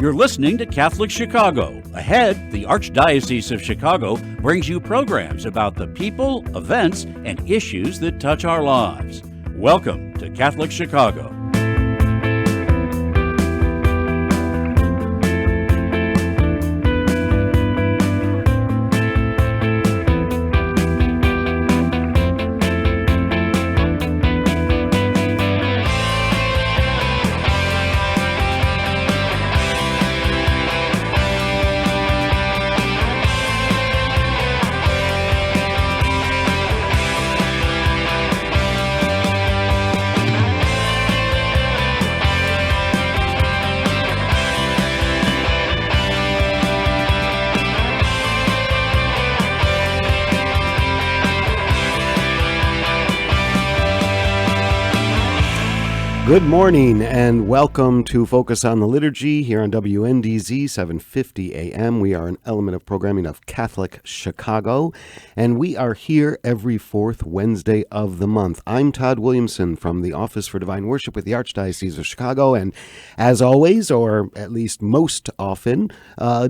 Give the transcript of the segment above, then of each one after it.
You're listening to Catholic Chicago. Ahead, the Archdiocese of Chicago brings you programs about the people, events, and issues that touch our lives. Welcome to Catholic Chicago. Good morning and welcome to Focus on the Liturgy here on WNDZ 750 AM. We are an element of programming of Catholic Chicago, and we are here every fourth Wednesday of the month. I'm Todd Williamson from the Office for Divine Worship with the Archdiocese of Chicago, and as always, or at least most often,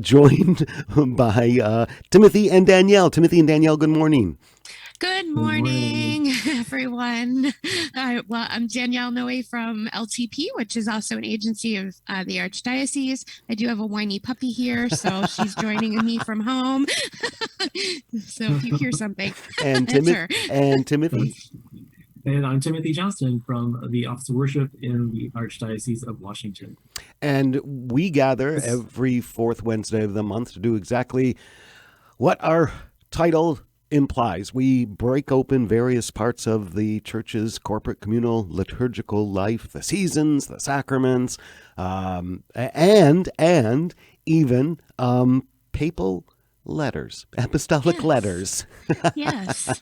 joined by Timothy and Danielle. Timothy and Danielle, good morning. Good morning, everyone. I'm Danielle Noe from LTP, which is also an agency of the Archdiocese. I do have a whiny puppy here, so she's joining me from home. So if you hear something, and Timothy. And I'm Timothy Johnston from the Office of Worship in the Archdiocese of Washington. And we gather every fourth Wednesday of the month to do exactly what our title implies. We break open various parts of the church's corporate communal liturgical life, the seasons, the sacraments, and even papal letters, apostolic letters. Yes,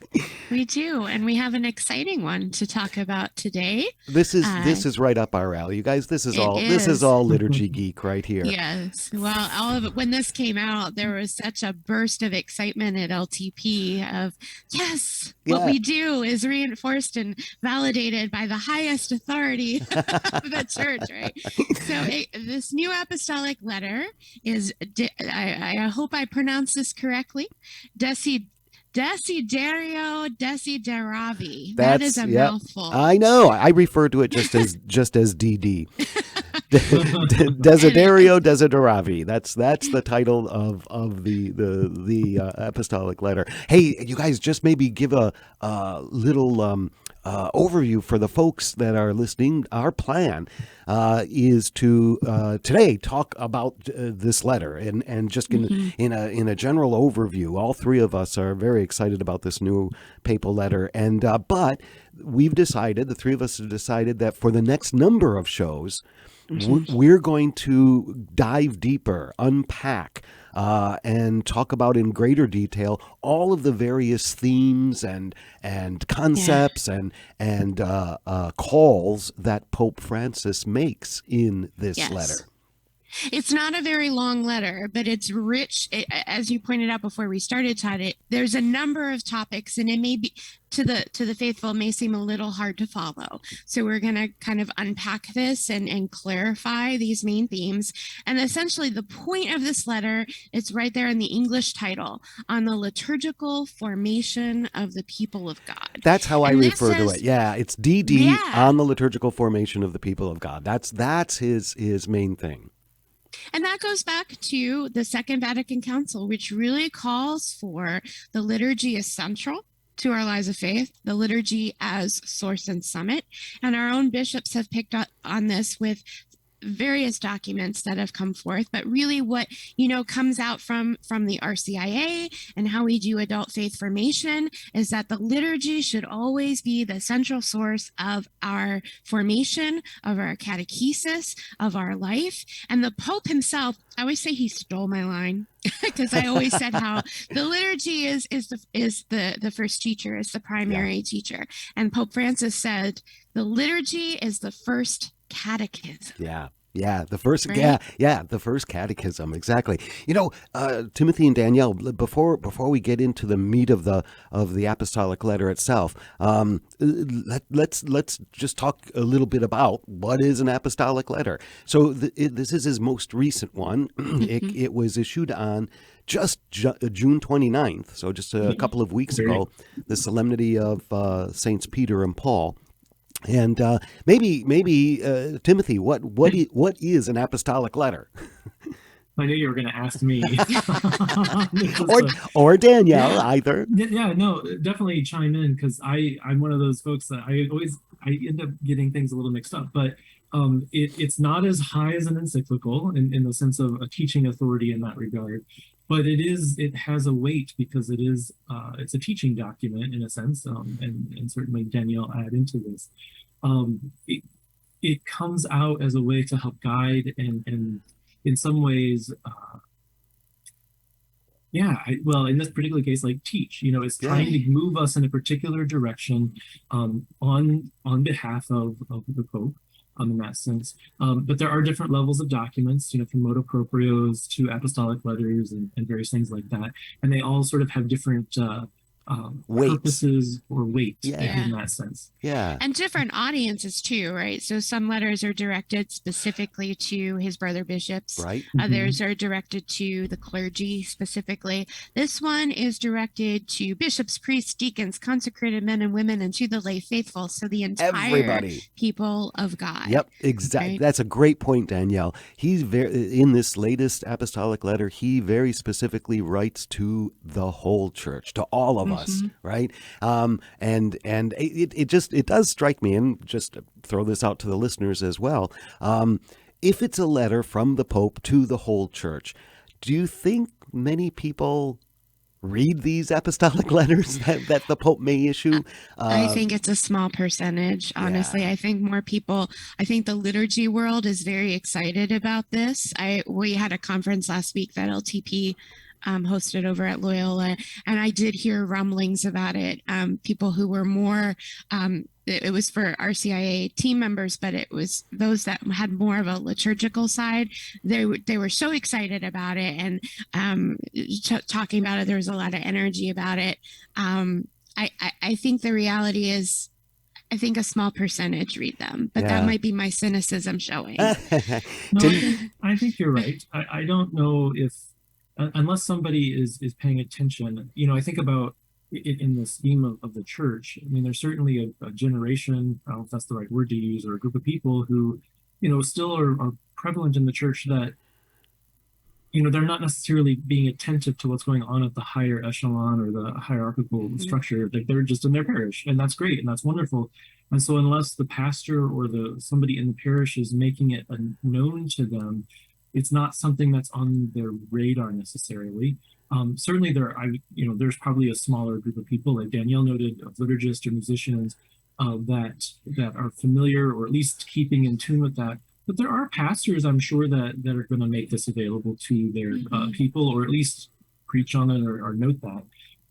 we do. And we have an exciting one to talk about today. This is right up our alley. You guys, this is all liturgy geek right here. Yes. Well, all of it, when this came out, there was such a burst of excitement at LTP of, yes, what we do is reinforced and validated by the highest authority of the church, right? So this new apostolic letter is, I hope I pronounced this correctly, Desiderio, Desideravi. That is a mouthful. I know. I refer to it just as DD. Desiderio, Desideravi. That's the title of the apostolic letter. Hey, you guys, just maybe give a little overview for the folks that are listening. Our plan is to today talk about this letter and just in a general overview. All three of us are very excited about this new papal letter, and but the three of us have decided that for the next number of shows, we're going to dive deeper, unpack, and talk about in greater detail all of the various themes and concepts and calls that Pope Francis makes in this letter. It's not a very long letter, but it's rich. As you pointed out before we started, Todd, there's a number of topics, and it may be to the faithful may seem a little hard to follow. So we're going to kind of unpack this and clarify these main themes. And essentially, the point of this letter, it's right there in the English title, on the liturgical formation of the people of God. That's how I refer to it. Yeah, it's DD on the liturgical formation of the people of God. That's his main thing. And that goes back to the Second Vatican Council, which really calls for the liturgy as central to our lives of faith, the liturgy as source and summit. And our own bishops have picked up on this with various documents that have come forth, but really what comes out from the RCIA and how we do adult faith formation is that the liturgy should always be the central source of our formation, of our catechesis, of our life. And the Pope himself, I always say he stole my line because I always said how the liturgy is the first teacher, is the primary teacher, and Pope Francis said the liturgy is the first catechism. Yeah. Yeah, the first, Right. the first catechism, exactly. Timothy and Danielle, before we get into the meat of the apostolic letter itself, let's just talk a little bit about what is an apostolic letter. So this is his most recent one. It was issued on just June 29th, so just a couple of weeks ago, the solemnity of Saints Peter and Paul. And maybe Timothy, what is an apostolic letter? I knew you were going to ask me. or Danielle, Yeah. either. Yeah, no, definitely chime in, because I'm one of those folks that I end up getting things a little mixed up. But it's not as high as an encyclical in the sense of a teaching authority in that regard. But it has a weight because it's a teaching document in a sense, and certainly Danielle add into this. It comes out as a way to help guide and in some ways, well, in this particular case, like teach, is trying to move us in a particular direction, on behalf of the Pope, in that sense. But there are different levels of documents, from motu proprios to apostolic letters and various things like that, and they all sort of have different purposes or weight in that sense. Yeah. And different audiences too, right? So some letters are directed specifically to his brother bishops. Right. Others are directed to the clergy specifically. This one is directed to bishops, priests, deacons, consecrated men and women, and to the lay faithful. So the entire people of God. Yep, exactly. Right? That's a great point, Danielle. He's in this latest apostolic letter, he very specifically writes to the whole church, to all of us, right? And it does strike me, and just to throw this out to the listeners as well, if it's a letter from the Pope to the whole church, do you think many people read these apostolic letters that the Pope may issue? I think it's a small percentage, honestly. Yeah. I think the liturgy world is very excited about this. We had a conference last week that LTP hosted over at Loyola, and I did hear rumblings about it. People who were more, it was for RCIA team members, but it was those that had more of a liturgical side. They were so excited about it, and talking about it. There was a lot of energy about it. I think the reality is, I think a small percentage read them, but that might be my cynicism showing. No, I think you're right. I don't know if, unless somebody is paying attention, I think about it in the scheme of the church. I mean, there's certainly a generation, I don't know if that's the right word to use, or a group of people who, still are prevalent in the church that, they're not necessarily being attentive to what's going on at the higher echelon or the hierarchical structure. Like, they're just in their parish, and that's great and that's wonderful. And so unless the pastor or somebody in the parish is making it known to them, it's not something that's on their radar necessarily. Certainly there's probably a smaller group of people, like Danielle noted, of liturgists or musicians that are familiar, or at least keeping in tune with that. But there are pastors, I'm sure, that are going to make this available to their people, or at least preach on it or note that.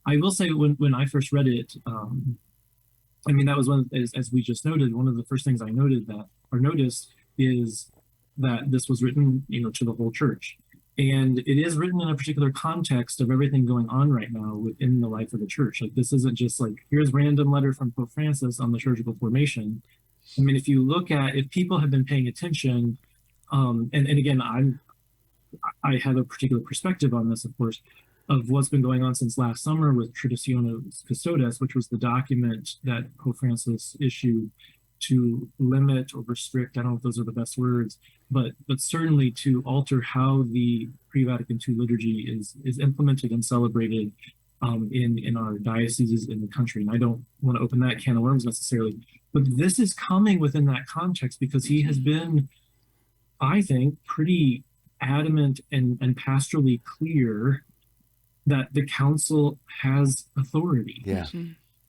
I will say, when I first read it, I mean, that was as we just noted, one of the first things I noticed is that this was written, to the whole church. And it is written in a particular context of everything going on right now within the life of the church. Like, this isn't just like, here's random letter from Pope Francis on liturgical formation. I mean, if you look at, if people have been paying attention, and again, I have a particular perspective on this, of course, of what's been going on since last summer with Traditionis Custodes, which was the document that Pope Francis issued to limit or restrict, I don't know if those are the best words, but certainly to alter how the pre-Vatican II liturgy is implemented and celebrated in our dioceses in the country. And I don't want to open that can of worms necessarily, but this is coming within that context because he has been, I think, pretty adamant and pastorally clear that the council has authority. Yeah.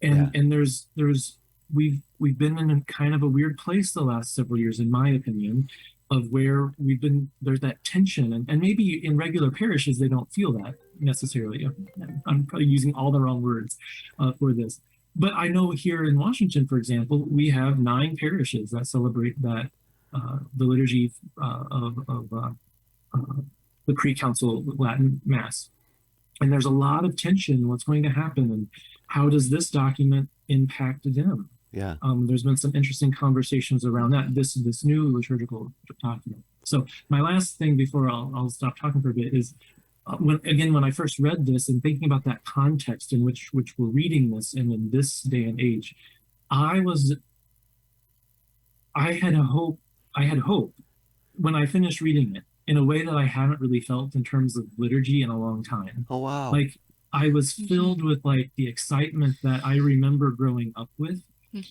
And there's we've been in a kind of a weird place the last several years, in my opinion, of where there's that tension, and maybe in regular parishes they don't feel that necessarily. I'm probably using all the wrong words for this, but I know here in Washington, for example, we have 9 parishes that celebrate that the liturgy of the pre-council Latin Mass. And there's a lot of tension in what's going to happen, and how does this document impact them? Yeah. There's been some interesting conversations around that, this new liturgical document. So my last thing before I'll stop talking for a bit is, when I first read this and thinking about that context in which we're reading this, and in this day and age, I had hope when I finished reading it, in a way that I haven't really felt in terms of liturgy in a long time. Oh, wow. Like, I was filled with like the excitement that I remember growing up with,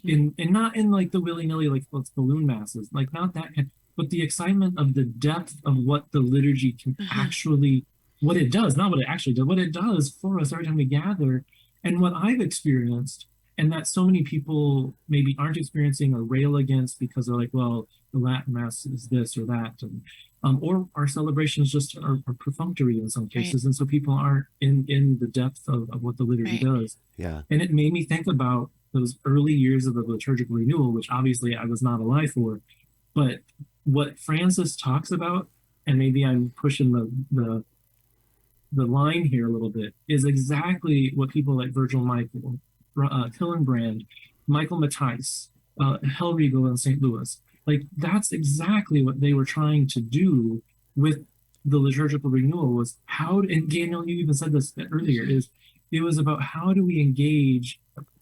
and not in like the willy-nilly, like, let's balloon masses, like not that kind, but the excitement of the depth of what the liturgy can actually, what it does, not what it actually does, what it does for us every time we gather, and what I've experienced, and that so many people maybe aren't experiencing or rail against because they're like, well, the Latin Mass is this or that, and or our celebrations just are perfunctory in some cases, and so people aren't in the depth of what the liturgy does. Yeah. And it made me think about those early years of the liturgical renewal, which obviously I was not alive for, but what Francis talks about, and maybe I'm pushing the line here a little bit, is exactly what people like Virgil Michael, Hillenbrand, Michael Matthijs, Hellriegel in St. Louis, like that's exactly what they were trying to do with the liturgical renewal, was how, and Daniel, you even said this earlier, is it was about how do we engage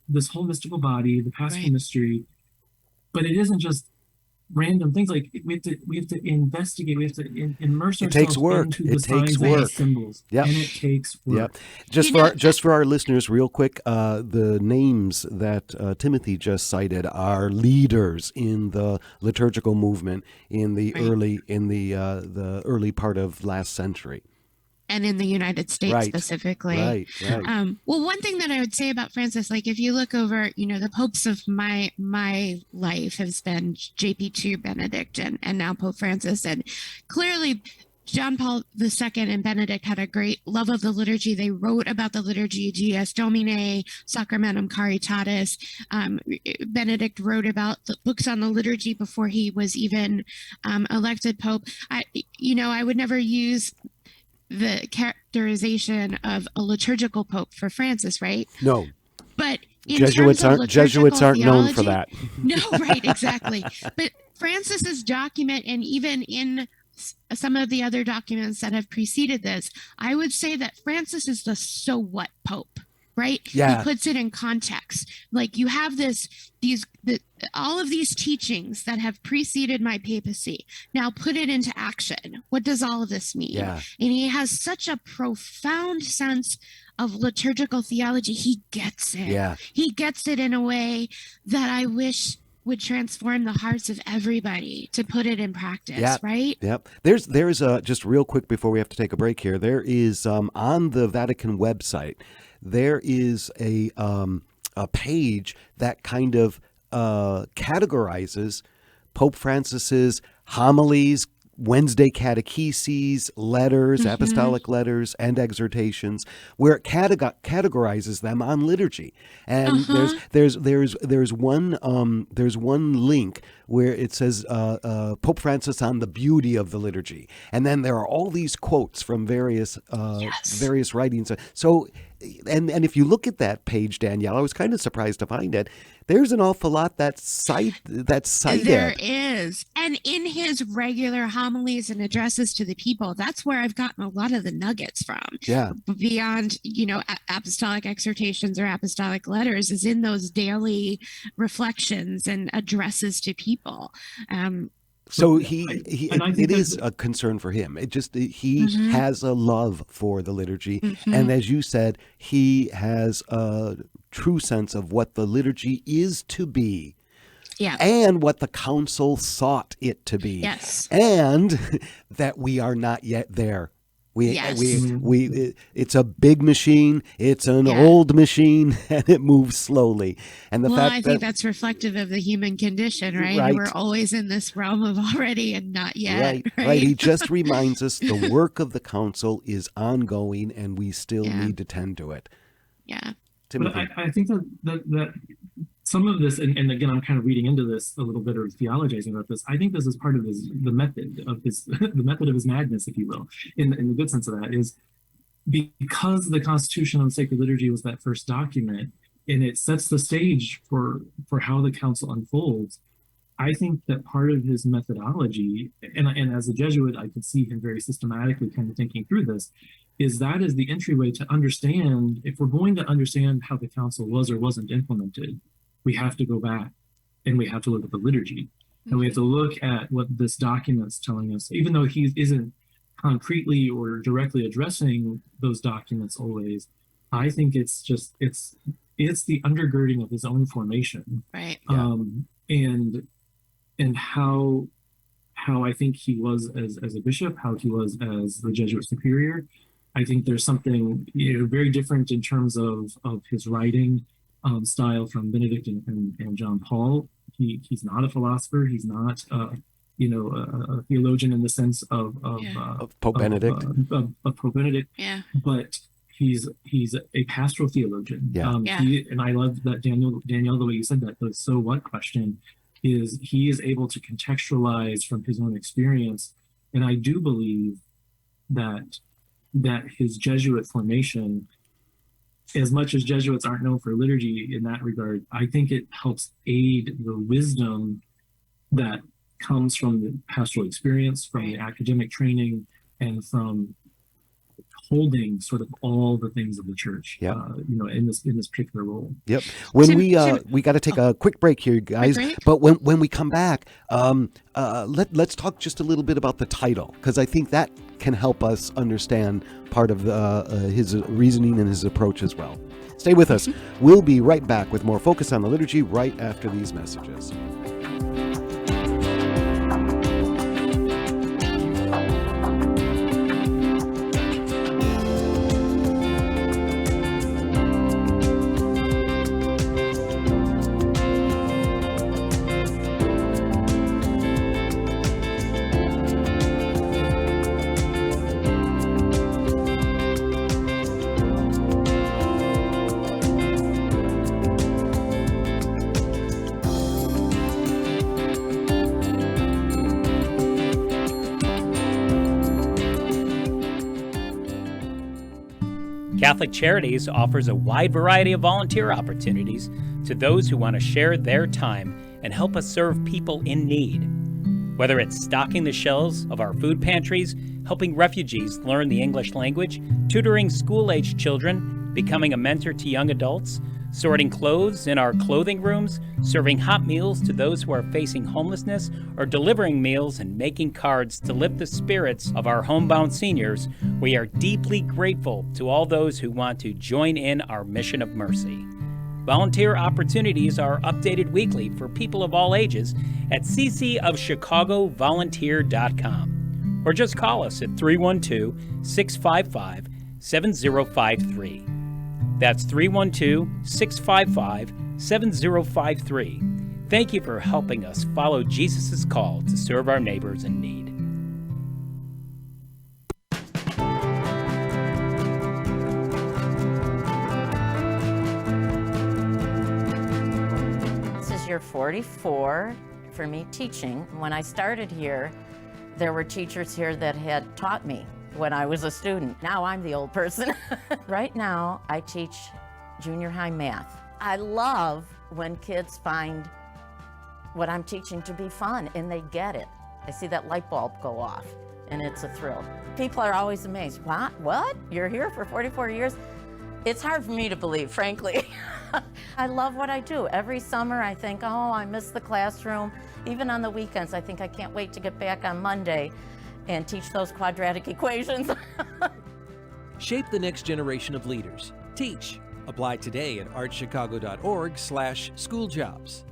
this whole mystical body, the Paschal mystery, but it isn't just random things. Like we have to investigate, we have to immerse ourselves into the signs and symbols. Yep. And it takes work. Yep. Just for our listeners, real quick, the names that Timothy just cited are leaders in the liturgical movement in the the early part of last century. And in the United States specifically. Right. Well, one thing that I would say about Francis, like if you look over, the popes of my life has been JP2, Benedict, and now Pope Francis. And clearly John Paul II and Benedict had a great love of the liturgy. They wrote about the liturgy, Dies Domine, Sacramentum Caritatis. Benedict wrote about the books on the liturgy before he was even elected Pope. I would never use the characterization of a liturgical pope for Francis, right? No. But Jesuits aren't known for that. No, right, exactly. But Francis's document, and even in some of the other documents that have preceded this, I would say that Francis is the so what pope, right? Yeah. He puts it in context. Like you have all of these teachings that have preceded my papacy. Now put it into action. What does all of this mean? Yeah. And he has such a profound sense of liturgical theology. He gets it. Yeah. He gets it in a way that I wish would transform the hearts of everybody to put it in practice, right? Yep. There's just real quick before we have to take a break here. There is on the Vatican website, there is a page that kind of categorizes Pope Francis's homilies, Wednesday catecheses, letters, apostolic letters, and exhortations, where it categorizes them on liturgy. And there's one link where it says Pope Francis on the beauty of the liturgy, and then there are all these quotes from various writings. So. And if you look at that page, Danielle, I was kind of surprised to find it. There's an awful lot that's cited. There is. And in his regular homilies and addresses to the people, that's where I've gotten a lot of the nuggets from. Yeah. Beyond, apostolic exhortations or apostolic letters, is in those daily reflections and addresses to people. So it is a concern for him. He has a love for the liturgy. And as you said, he has a true sense of what the liturgy is to be. Yeah. And what the council sought it to be. Yes. And that we are not yet there. It's a big machine. It's an old machine, and it moves slowly. And I think that's reflective of the human condition, right? We're always in this realm of already and not yet. Right. He just reminds us the work of the council is ongoing, and we still need to tend to it. Yeah. Timothy. But I think that some of this, and again, I'm kind of reading into this a little bit or theologizing about this. I think this is part of the method of his the method of his madness, if you will, in the good sense of that, is because the Constitution on Sacred Liturgy was that first document, and it sets the stage for how the council unfolds. I think that part of his methodology, and as a Jesuit, I could see him very systematically kind of thinking through this, is that is the entryway to understand, if we're going to understand how the council was or wasn't implemented, we have to go back and we have to look at the liturgy. And we have to look at what this document's telling us, even though he isn't concretely or directly addressing those documents always. I think it's the undergirding of his own formation. Right. And how I think he was as a bishop, how he was as the Jesuit superior. I think there's something very different in terms of his writing style from Benedict and John Paul. He's not a philosopher. He's not a theologian in the sense of Pope Benedict. Of Pope Benedict. Yeah. But he's a pastoral theologian. Yeah. And I love that Daniel, the way you said that, the so what question is he is able to contextualize from his own experience. And I do believe that his Jesuit formation, as much as Jesuits aren't known for liturgy in that regard, I think it helps aid the wisdom that comes from the pastoral experience, from the academic training, and from holding sort of all the things of the church, in this particular role. Yep. When we got to take a quick break here, guys. But when we come back, let's talk just a little bit about the title, because I think that can help us understand part of his reasoning and his approach as well. Stay with us. We'll be right back with more Focus on the Liturgy right after these messages. Catholic Charities offers a wide variety of volunteer opportunities to those who want to share their time and help us serve people in need. Whether it's stocking the shelves of our food pantries, helping refugees learn the English language, tutoring school-aged children, becoming a mentor to young adults, sorting clothes in our clothing rooms, serving hot meals to those who are facing homelessness, or delivering meals and making cards to lift the spirits of our homebound seniors, we are deeply grateful to all those who want to join in our mission of mercy. Volunteer opportunities are updated weekly for people of all ages at ccofchicagovolunteer.com, or just call us at 312-655-7053. That's 312-655-7053. Thank you for helping us follow Jesus' call to serve our neighbors in need. This is year 44 for me teaching. When I started here, there were teachers here that had taught me when I was a student. Now I'm the old person. Right now, I teach junior high math. I love when kids find what I'm teaching to be fun and they get it. I see that light bulb go off and it's a thrill. People are always amazed. What? You're here for 44 years? It's hard for me to believe, frankly. I love what I do. Every summer I think, oh, I miss the classroom. Even on the weekends, I think I can't wait to get back on Monday and teach those quadratic equations. Shape the next generation of leaders. Teach. Apply today at archchicago.org/schooljobs.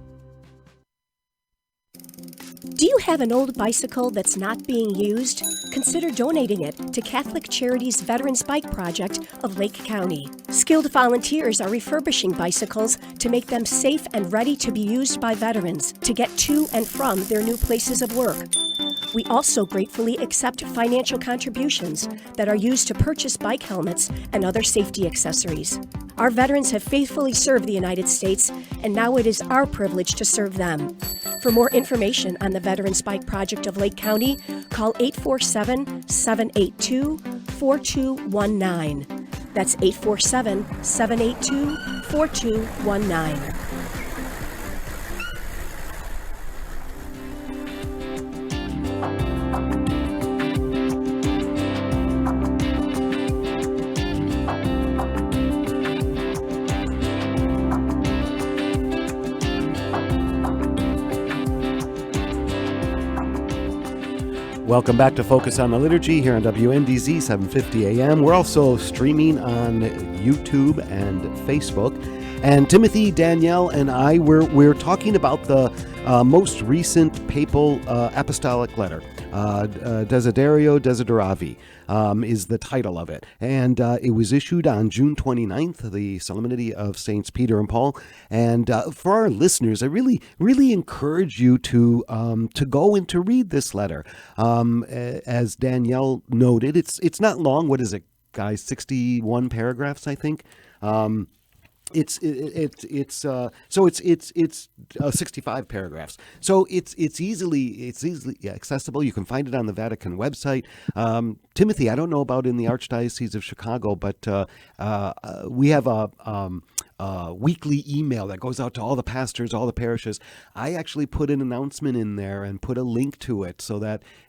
Do you have an old bicycle that's not being used? Consider donating it to Catholic Charities Veterans Bike Project of Lake County. Skilled volunteers are refurbishing bicycles to make them safe and ready to be used by veterans to get to and from their new places of work. We also gratefully accept financial contributions that are used to purchase bike helmets and other safety accessories. Our veterans have faithfully served the United States, and now it is our privilege to serve them. For more information on the Veterans Bike Project of Lake County, call 847-782-4219. That's 847-782-4219. Welcome back to Focus on the Liturgy here on WNDZ 750 AM. We're also streaming on YouTube and Facebook. And Timothy, Danielle, and I, we're talking about the most recent papal apostolic letter. Desiderio, Desideravi is the title of it. And it was issued on June 29th, the Solemnity of Saints Peter and Paul. And for our listeners, I really encourage you to go and to read this letter. As Danielle noted, it's not long. What is it, guys? 61 paragraphs, I think. It's 65 paragraphs. So it's easily accessible. You can find it on the Vatican website. Timothy, I don't know about in the Archdiocese of Chicago, but we have a weekly email that goes out to all the pastors, all the parishes. I actually put an announcement in there and put a link to it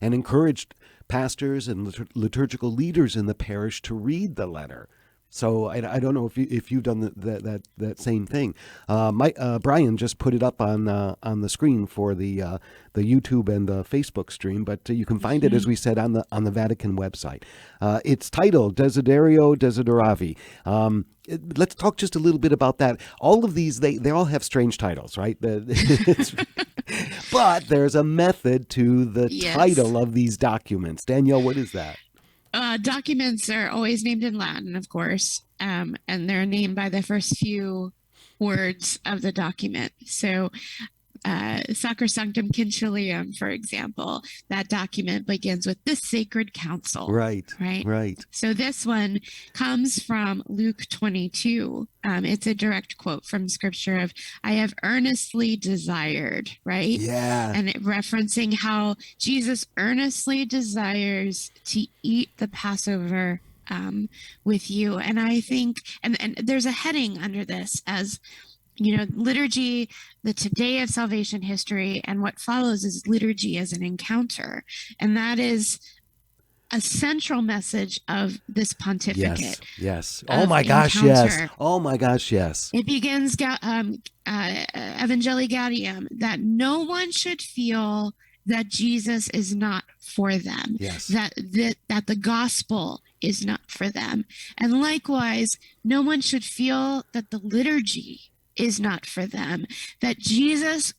and encouraged pastors and liturgical leaders in the parish to read the letter. So I don't know if you've done that same thing. Brian just put it up on the screen for the YouTube and the Facebook stream, but you can find it, as we said, on the Vatican website. It's titled Desiderio, Desideravi. Let's talk just a little bit about that. All of these, they all have strange titles, right? But there's a method to the title of these documents. Danielle, what is that? Documents are always named in Latin, of course, and they're named by the first few words of the document. So Sacrosanctum Concilium, for example, that document begins with the Sacred Council. Right. So this one comes from Luke 22. It's a direct quote from Scripture of, I have earnestly desired, right? Yeah. And it referencing how Jesus earnestly desires to eat the Passover with you. And I think, and there's a heading under this as, liturgy, the today of salvation history, and what follows is liturgy as an encounter. And that is a central message of this pontificate. Yes. Oh my gosh, yes. Oh my gosh, yes. It begins Evangelii Gaudium, that no one should feel that Jesus is not for them. Yes. That the gospel is not for them. And likewise, no one should feel that the liturgy is not for them, that Jesus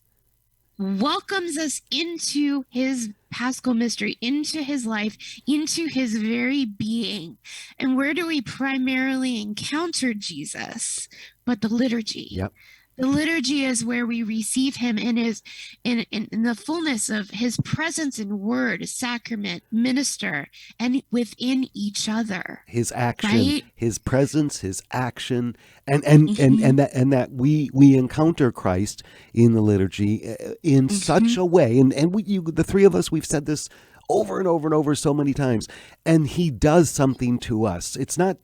welcomes us into his paschal mystery, into his life, into his very being. And where do we primarily encounter Jesus but the liturgy? Yep. The liturgy is where we receive him in the fullness of his presence in word, sacrament, minister, and within each other. His action, right? His presence, his action, and that we encounter Christ in the liturgy in such a way, and the three of us, we've said this over and over and over so many times, and he does something to us. And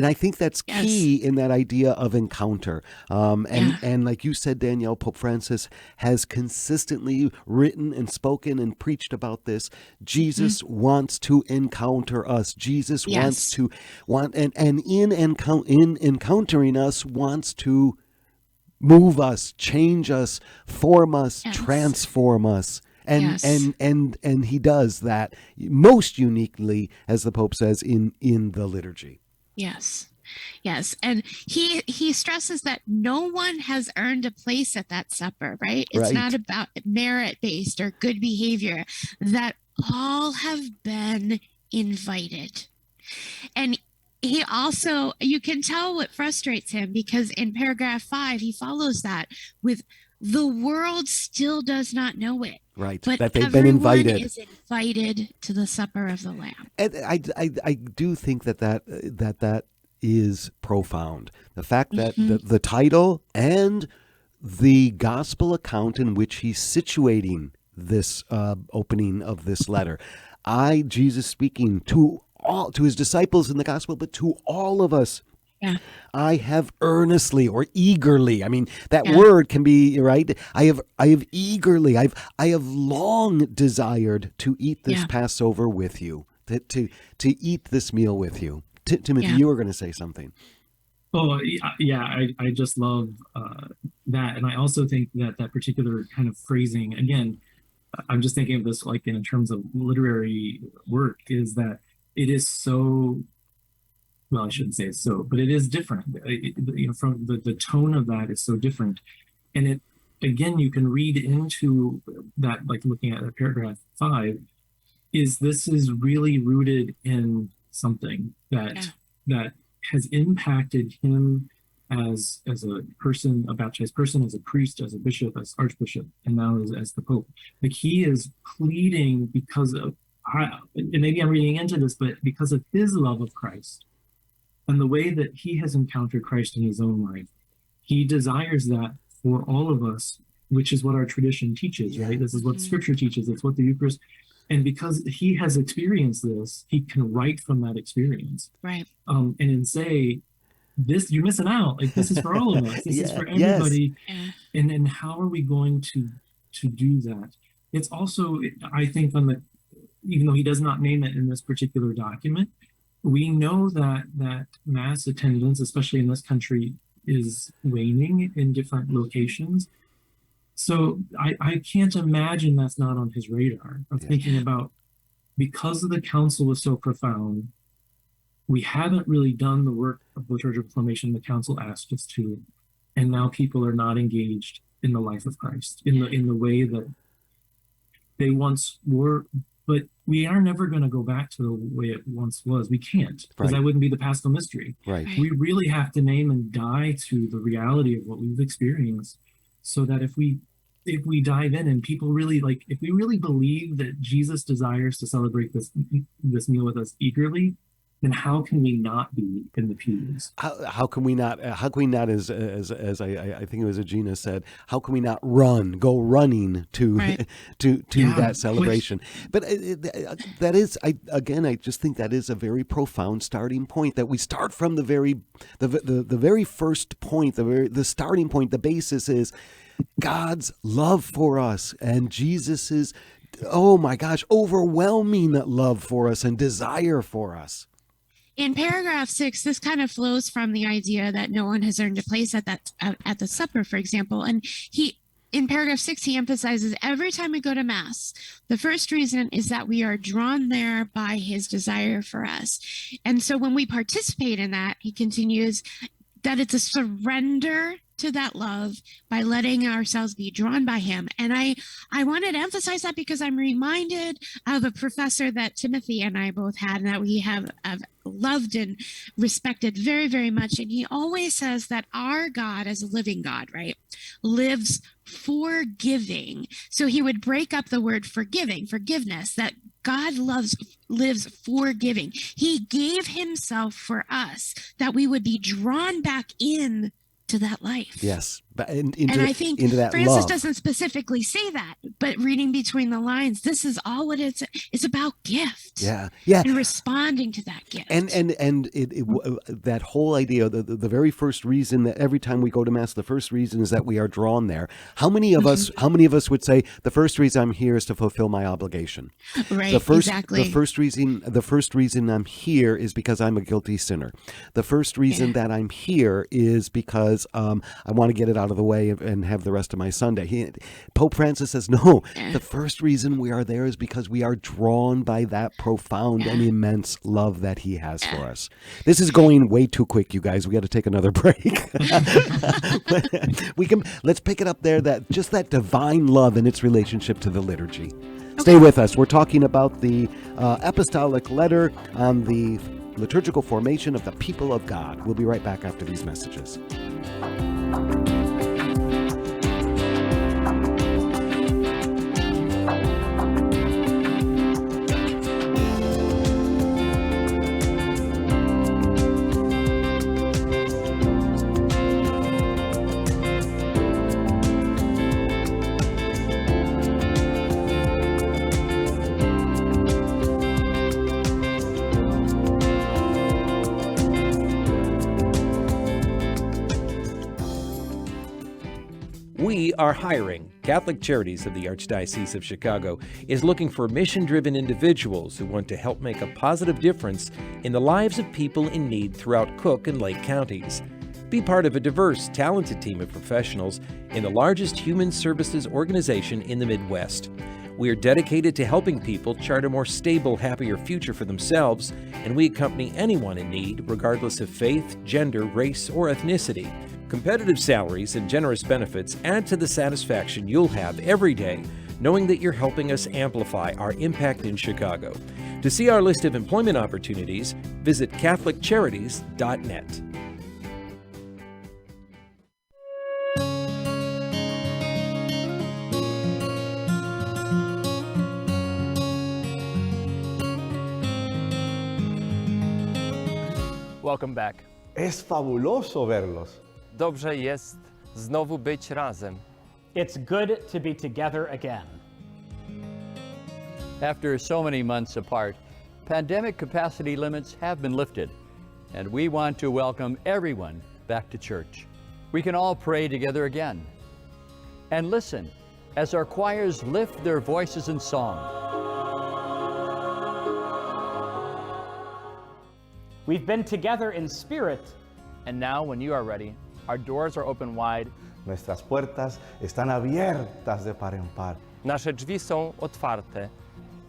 I think that's key in that idea of encounter. And like you said, Danielle, Pope Francis has consistently written and spoken and preached about this. Jesus wants to encounter us. Jesus wants to in encountering us, wants to move us, change us, form us, transform us. And he does that most uniquely, as the Pope says, in the liturgy. Yes. And he stresses that no one has earned a place at that supper, right? It's not about merit-based or good behavior, that all have been invited. And he also, you can tell what frustrates him, because in paragraph 5, he follows that with, the world still does not know it. Right, but that they've been invited. Everyone is invited to the supper of the Lamb. And I do think that is profound. The fact that the title and the gospel account in which he's situating this opening of this letter. Jesus speaking to his disciples in the gospel, but to all of us. Yeah. I have earnestly or eagerly. I mean, that word can be right. I have eagerly. I have long desired to eat this Passover with you. To eat this meal with you. Timothy, you were going to say something. Oh, yeah, I just love that. And I also think that particular kind of phrasing, again, I'm just thinking of this like in terms of literary work, is that it is so, well, I shouldn't say so, but it is different. From the tone of that is so different. And it, again, you can read into that, like looking at paragraph 5, this is really rooted in something that has impacted him as a person, a baptized person, as a priest, as a bishop, as archbishop, and now as the Pope. Like he is pleading because of, and maybe I'm reading into this, but because of his love of Christ and the way that he has encountered Christ in his own life, he desires that for all of us, which is what our tradition teaches, right? This is what Scripture teaches. It's what the Eucharist. And because he has experienced this, he can write from that experience. Right. And say, this, you're missing out. Like this is for all of us. This is for everybody. Yeah. And then how are we going to do that? It's also, I think, even though he does not name it in this particular document, we know that Mass attendance, especially in this country, is waning in different locations. So I can't imagine that's not on his radar of thinking about, because the council was so profound, we haven't really done the work of liturgical formation the council asked us to, and now people are not engaged in the life of Christ in the way that they once were. But we are never going to go back to the way it once was. We can't, because that wouldn't be the Paschal mystery. Right. We really have to name and die to the reality of what we've experienced, so that if we dive in and people really if we really believe that Jesus desires to celebrate this meal with us eagerly, then how can we not be in the pews? How can we not? As I think it was Agina said, how can we not go running to that celebration? But that is, I just think that is a very profound starting point. That we start from the very first point, the starting point, the basis is God's love for us and Jesus's, oh my gosh, overwhelming love for us and desire for us. In paragraph 6, this kind of flows from the idea that no one has earned a place at the supper, for example. And in paragraph 6, he emphasizes every time we go to Mass, the first reason is that we are drawn there by his desire for us. And so when we participate in that, he continues that it's a surrender to that love by letting ourselves be drawn by him. And I wanted to emphasize that because I'm reminded of a professor that Timothy and I both had, and that we have loved and respected very, very much. And he always says that our God, as a living God, right, lives for giving. So he would break up the word forgiveness, that God lives for giving. He gave himself for us, that we would be drawn back in to that life. Yes. And I think Francis love doesn't specifically say that, but reading between the lines, this is all what it's about: gift. Yeah. And responding to that gift. And that whole idea, the very first reason that every time we go to Mass, the first reason is that we are drawn there. How many of us would say the first reason I'm here is to fulfill my obligation? Right. Exactly. The first reason I'm here is because I'm a guilty sinner. The first reason that I'm here is because I want to get it out of the way and have the rest of my Sunday. Pope Francis says, no, the first reason we are there is because we are drawn by that profound and immense love that he has for us. This is going way too quick, you guys. We got to take another break. Let's pick it up there, that divine love and its relationship to the liturgy. Stay with us. We're talking about the apostolic letter on the liturgical formation of the people of God. We'll be right back after these messages. are hiring. Catholic Charities of the Archdiocese of Chicago is looking for mission-driven individuals who want to help make a positive difference in the lives of people in need throughout Cook and Lake counties. Be part of a diverse, talented team of professionals in the largest human services organization in the Midwest. We are dedicated to helping people chart a more stable, happier future for themselves, and we accompany anyone in need, regardless of faith, gender, race, or ethnicity. Competitive salaries and generous benefits add to the satisfaction you'll have every day, knowing that you're helping us amplify our impact in Chicago. To see our list of employment opportunities, visit CatholicCharities.net. Welcome back. Es fabuloso verlos. Dobrze jest znowu być razem. It's good to be together again. After so many months apart, pandemic capacity limits have been lifted, and we want to welcome everyone back to church. We can all pray together again. And listen as our choirs lift their voices in song. We've been together in spirit. And now, when you are ready, our doors are open wide. Nuestras puertas están abiertas de par en par. Nasze drzwi są otwarte.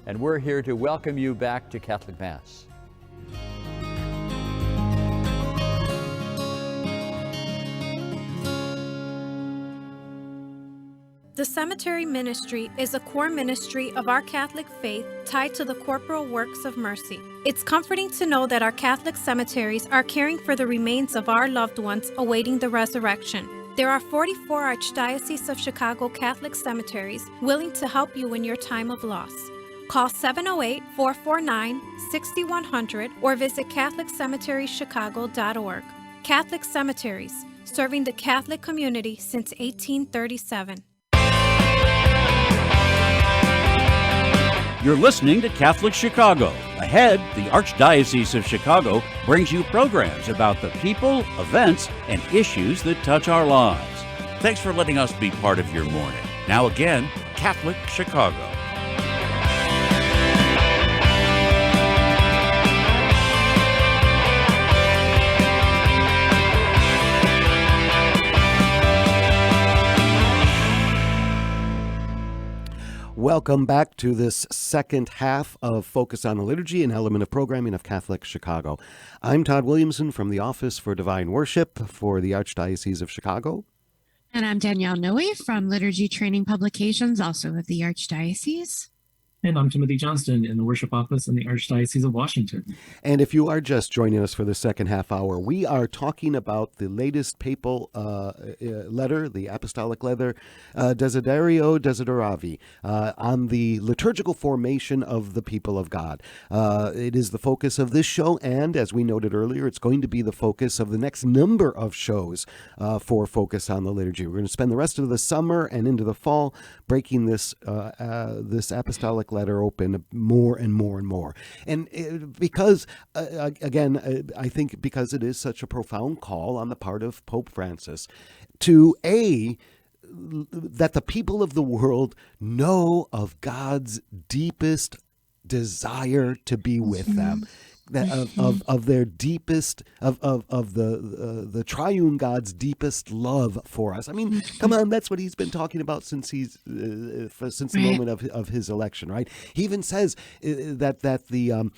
And we're here to welcome you back to Catholic Mass. The cemetery ministry is a core ministry of our Catholic faith tied to the corporal works of mercy. It's comforting to know that our Catholic cemeteries are caring for the remains of our loved ones awaiting the resurrection. There are 44 Archdiocese of Chicago Catholic cemeteries willing to help you in your time of loss. Call 708-449-6100 or visit CatholicCemeteriesChicago.org. Catholic Cemeteries, serving the Catholic community since 1837. You're listening to Catholic Chicago. Ahead, the Archdiocese of Chicago brings you programs about the people, events, and issues that touch our lives. Thanks for letting us be part of your morning. Now again, Catholic Chicago. Welcome back to this second half of Focus on the Liturgy, an element of programming of Catholic Chicago. I'm Todd Williamson from the Office for Divine Worship for the Archdiocese of Chicago. And I'm Danielle Noe from Liturgy Training Publications, also of the Archdiocese. And I'm Timothy Johnston in the Worship Office in the Archdiocese of Washington. And if you are just joining us for the second half hour, we are talking about the latest papal letter, the apostolic letter, Desiderio, Desideravi, on the liturgical formation of the people of God. It is the focus of this show, and as we noted earlier, it's going to be the focus of the next number of shows for Focus on the Liturgy. We're going to spend the rest of the summer and into the fall breaking this apostolic letter open more and more and more. And because, again, I think because it is such a profound call on the part of Pope Francis to that the people of the world know of God's deepest desire to be with them. Of their deepest of the triune God's deepest love for us. I mean, come on, that's what he's been talking about since the moment of his election, right? He even says that the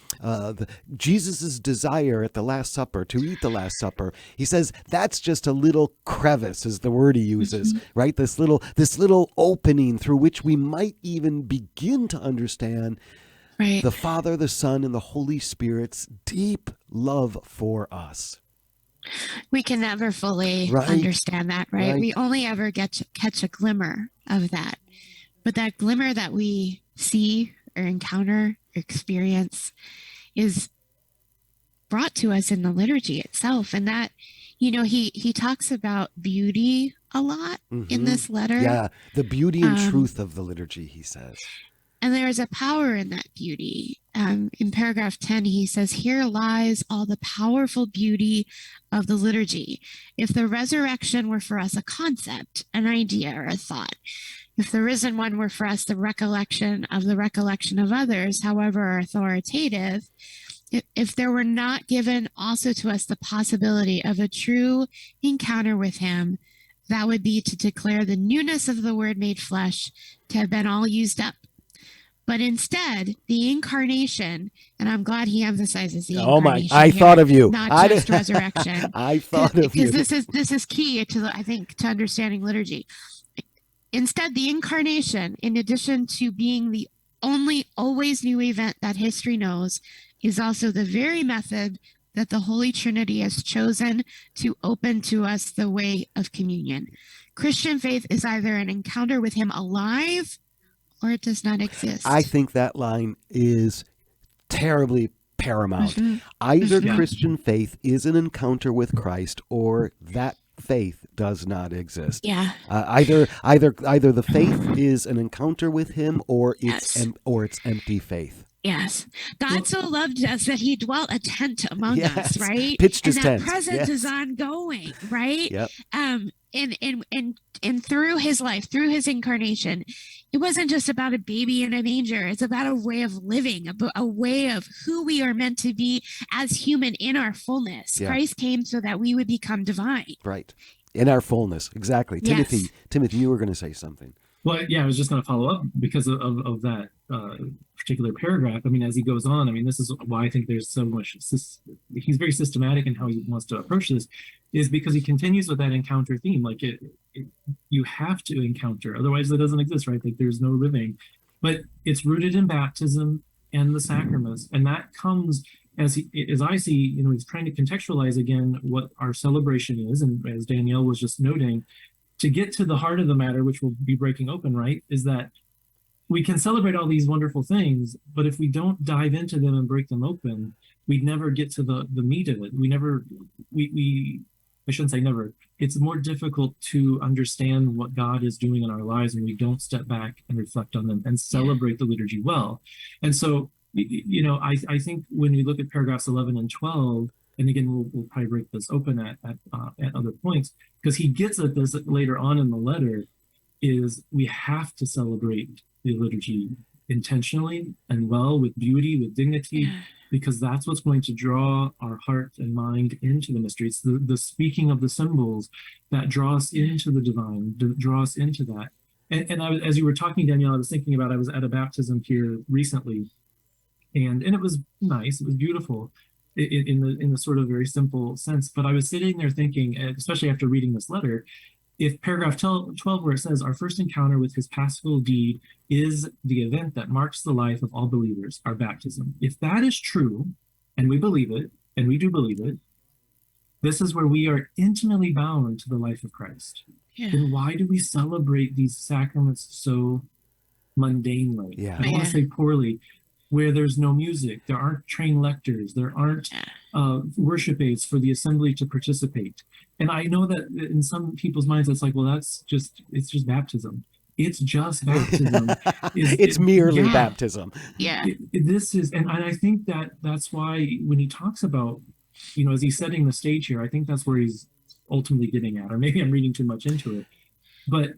Jesus's desire at the Last Supper to eat the Last Supper. He says that's just a little crevice, is the word he uses, right? This little opening through which we might even begin to understand. Right. The Father, the Son, and the Holy Spirit's deep love for us. We can never fully understand that, right? We only ever get to catch a glimmer of that. But that glimmer that we see or encounter or experience is brought to us in the liturgy itself. And that, he talks about beauty a lot in this letter. Yeah, the beauty and truth of the liturgy, he says. And there is a power in that beauty. In paragraph 10, he says, "Here lies all the powerful beauty of the liturgy. If the resurrection were for us a concept, an idea, or a thought, if the risen one were for us the recollection of others, however authoritative, if there were not given also to us the possibility of a true encounter with him, that would be to declare the newness of the Word made flesh to have been all used up. But instead, the incarnation," and I'm glad he emphasizes the incarnation. I thought of you. Not just resurrection. I thought of you. Because this is key to, I think, to understanding liturgy. Instead, the incarnation, in addition to being the only always new event that history knows, is also the very method that the Holy Trinity has chosen to open to us the way of communion. Christian faith is either an encounter with him alive or it does not exist. I think that line is terribly paramount. Either Christian faith is an encounter with Christ or that faith does not exist. Yeah. Either the faith is an encounter with him or it's empty faith. Yes. God so loved us that he dwelt a tent among us, right? Pitched his tent. And that presence is ongoing, right? Yep. And through his life, through his incarnation, it wasn't just about a baby in a manger. It's about a way of living, a way of who we are meant to be as human in our fullness. Yeah. Christ came so that we would become divine. Right. In our fullness. Exactly. Yes. Timothy, you were going to say something. Well, yeah, I was just going to follow up because of that particular paragraph. I mean, as he goes on, I mean, this is why I think there's so much, he's very systematic in how he wants to approach this, is because he continues with that encounter theme. Like you have to encounter, otherwise it doesn't exist, right? Like there's no living. But it's rooted in baptism and the sacraments. And that comes as I see, you know, he's trying to contextualize again what our celebration is. And as Danielle was just noting, to get to the heart of the matter, which we'll be breaking open, right, is that we can celebrate all these wonderful things, but if we don't dive into them and break them open, we'd never get to the meat of it. I shouldn't say never. It's more difficult to understand what God is doing in our lives when we don't step back and reflect on them and celebrate the liturgy well. And so, you know, I think when we look at paragraphs 11 and 12, and again, we'll probably break this open at other points, because he gets at this later on in the letter, is we have to celebrate the liturgy intentionally and well, with beauty, with dignity, because that's what's going to draw our heart and mind into the mysteries. The speaking of the symbols that draw us into the divine, draw us into that. And as you were talking, Danielle, I was thinking about, I was at a baptism here recently, and it was nice, it was beautiful in the sort of very simple sense. But I was sitting there thinking, especially after reading this letter, if paragraph 12, where it says, our first encounter with his paschal deed is the event that marks the life of all believers, our baptism. If that is true, and we believe it, and we do believe it, this is where we are intimately bound to the life of Christ. Yeah. Then why do we celebrate these sacraments so mundanely? Yeah. I don't want to say poorly, where there's no music, there aren't trained lectors, there aren't worship aids for the assembly to participate. And I know that in some people's minds, it's like, well, it's just baptism. It's just baptism. It's merely baptism. Yeah. This is, and I think that's why when he talks about, you know, as he's setting the stage here, I think that's where he's ultimately getting at, or maybe I'm reading too much into it, but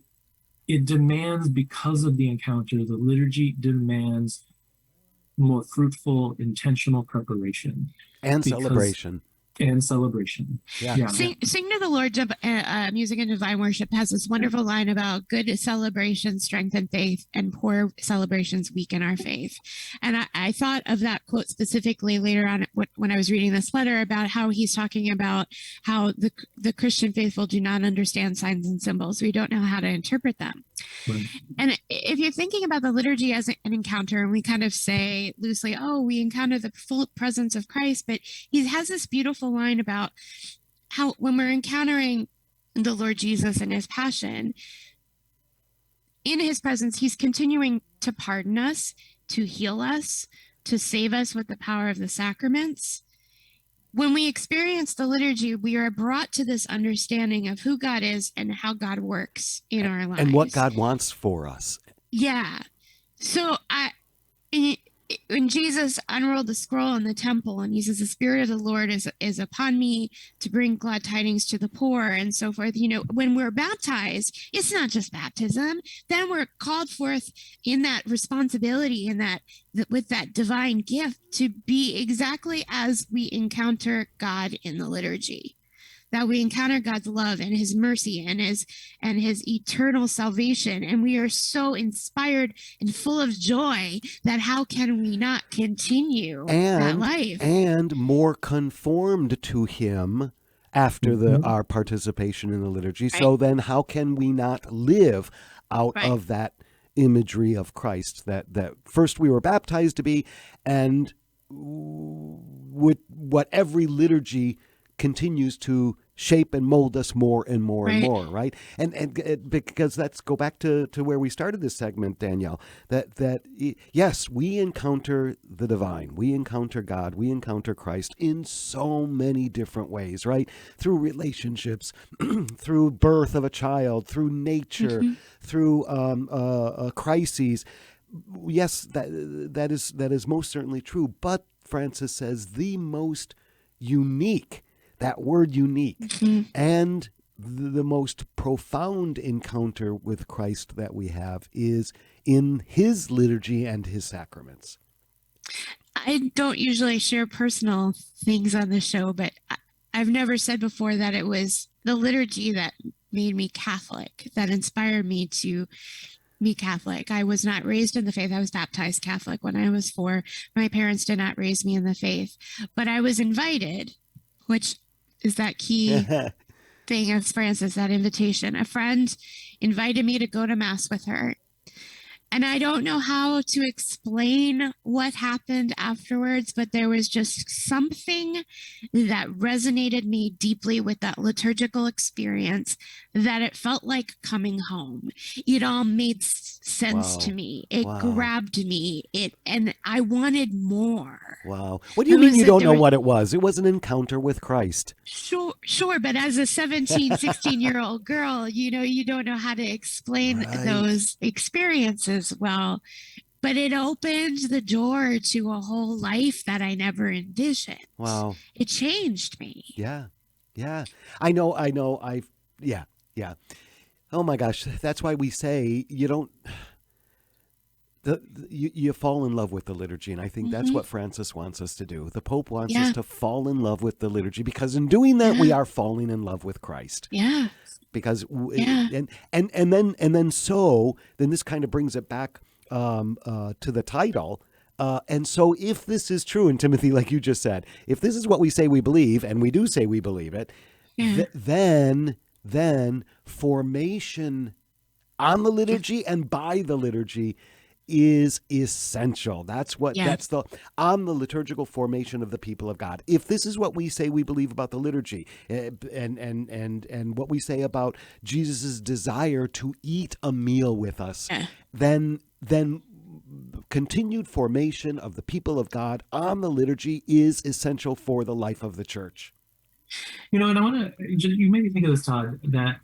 it demands, because of the encounter, the liturgy demands more fruitful, intentional preparation and celebration. Yeah. Sing to the Lord, Music and Divine Worship has this wonderful line about good celebrations strengthen faith and poor celebrations weaken our faith. And I thought of that quote specifically later on when I was reading this letter, about how he's talking about how the Christian faithful do not understand signs and symbols. We don't know how to interpret them. Right. And if you're thinking about the liturgy as an encounter, and we kind of say loosely, oh, we encounter the full presence of Christ, but he has this beautiful line about how when we're encountering the Lord Jesus and his passion, in his presence, he's continuing to pardon us, to heal us, to save us with the power of the sacraments. When we experience the liturgy, we are brought to this understanding of who God is and how God works in our lives. And what God wants for us. Yeah. So when Jesus unrolled the scroll in the temple and he says, the Spirit of the Lord is upon me to bring glad tidings to the poor and so forth, when we're baptized, it's not just baptism. Then we're called forth in that responsibility and that with that divine gift to be exactly as we encounter God in the liturgy. That we encounter God's love and his mercy and his eternal salvation. And we are so inspired and full of joy that how can we not continue that life? And more conformed to him after our participation in the liturgy. Right. So then how can we not live out of that imagery of Christ that first we were baptized to be, and what every liturgy continues to shape and mold us more and more and more, right? And because let's go back to where we started this segment, Danielle, that yes, we encounter the divine, we encounter God, we encounter Christ in so many different ways, right? Through relationships, through birth of a child, through nature, through crises. Yes, that is most certainly true. But Francis says the most unique, that word unique, and the most profound encounter with Christ that we have is in his liturgy and his sacraments. I don't usually share personal things on the show, but I've never said before that it was the liturgy that made me Catholic, that inspired me to be Catholic. I was not raised in the faith. I was baptized Catholic when I was 4. My parents did not raise me in the faith, but I was invited, which is that key thing of Francis, that invitation. A friend invited me to go to Mass with her. And I don't know how to explain what happened afterwards, but there was just something that resonated me deeply with that liturgical experience, that it felt like coming home. It all made sense to me. It grabbed me. And I wanted more. Wow. What do you mean you don't know what it was? It was an encounter with Christ. Sure. But as a 17, 16-year-old girl, you don't know how to explain those experiences well. But it opened the door to a whole life that I never envisioned. Wow. It changed me. Yeah. I know. Yeah. Oh my gosh. That's why we say you don't... You fall in love with the liturgy, and I think that's what Francis wants us to do. The Pope wants us to fall in love with the liturgy, because in doing that, we are falling in love with Christ. Yeah. Because and then this kind of brings it back to the title. And so if this is true, and Timothy, like you just said, if this is what we say we believe, and we do say we believe it, then formation on the liturgy and by the liturgy is essential. That's the on the liturgical formation of the people of God. If this is what we say we believe about the liturgy, and what we say about Jesus's desire to eat a meal with us, then continued formation of the people of God on the liturgy is essential for the life of the church. And I want to, you made me think of this, Todd, that,